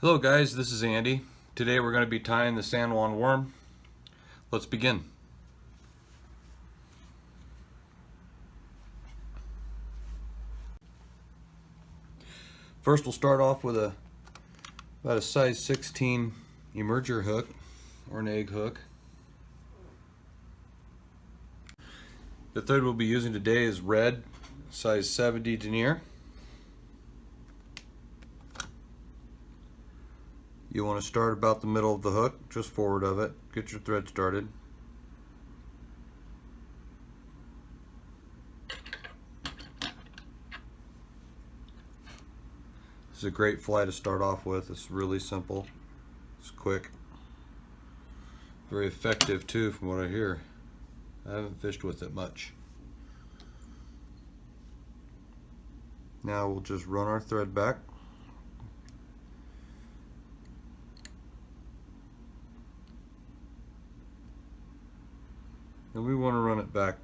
Hello guys, this is Andy. Today we're going to be tying the San Juan Worm. Let's begin. First we'll start off with about a size 16 emerger hook or an egg hook. The thread we'll be using today is red, size 70 denier. You want to start about the middle of the hook, just forward of it. Get your thread started. This is a great fly to start off with. It's really simple. It's quick. Very effective too, from what I hear. I haven't fished with it much. Now we'll just run our thread back. And we want to run it back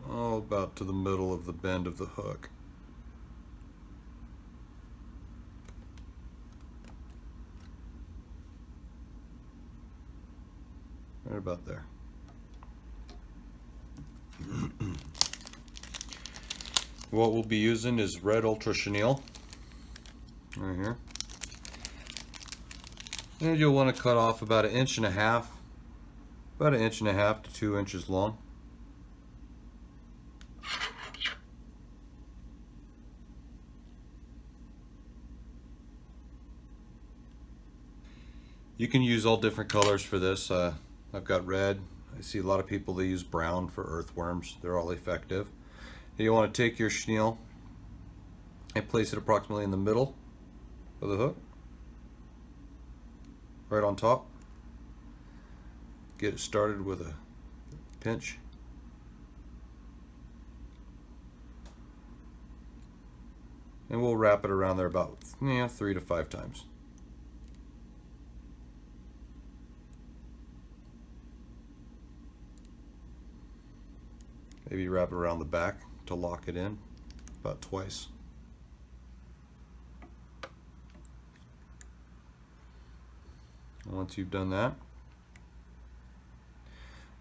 about to the middle of the bend of the hook. Right about there. What we'll be using is red ultra chenille right here. And you'll want to cut off about 1.5 inches, about 1.5 inches to 2 inches long. You can use all different colors for this. I've got red. I see a lot of people that use brown for earthworms. They're all effective. You want to take your chenille and place it approximately in the middle of the hook, right on top. Get it started with a pinch. And we'll wrap it around there about 3 to 5 times. Maybe wrap it around the back to lock it in about twice. And once you've done that,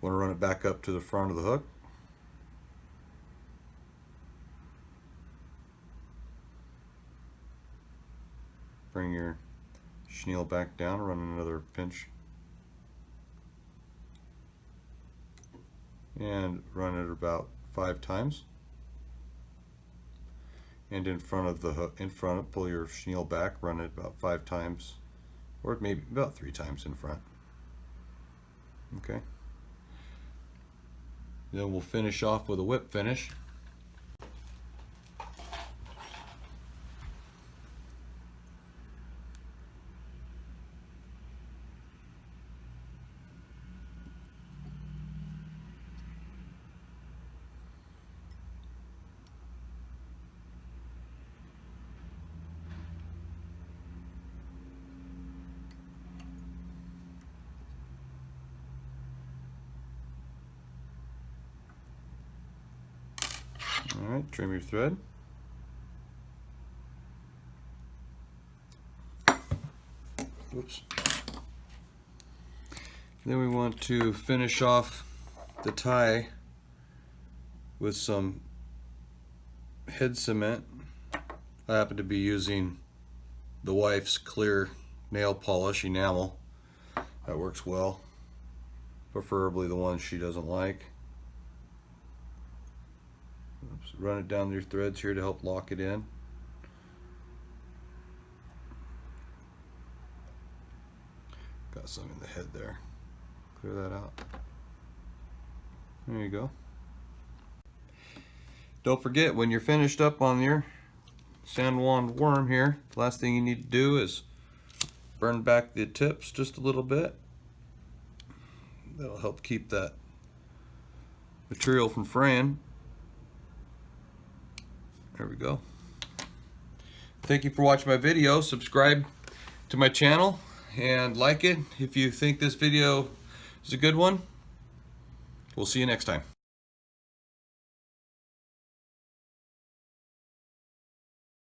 want to run it back up to the front of the hook. Bring your chenille back down, run another pinch. And run it about 5 times. And in front of the hook, pull your chenille back, run it about 5 times, or maybe about 3 times in front. Okay. Then we'll finish off with a whip finish. All right, trim your thread. Oops. Then we want to finish off the tie with some head cement. I happen to be using the wife's clear nail polish enamel. That works well, preferably the one she doesn't like. Oops. Run it down your threads here to help lock it in. Got some in the head there. Clear that out. There you go. Don't forget, when you're finished up on your San Juan Worm here, the last thing you need to do is burn back the tips just a little bit. That'll help keep that material from fraying. There we go. Thank you for watching my video. Subscribe to my channel and like it if you think this video is a good one. We'll see you next time.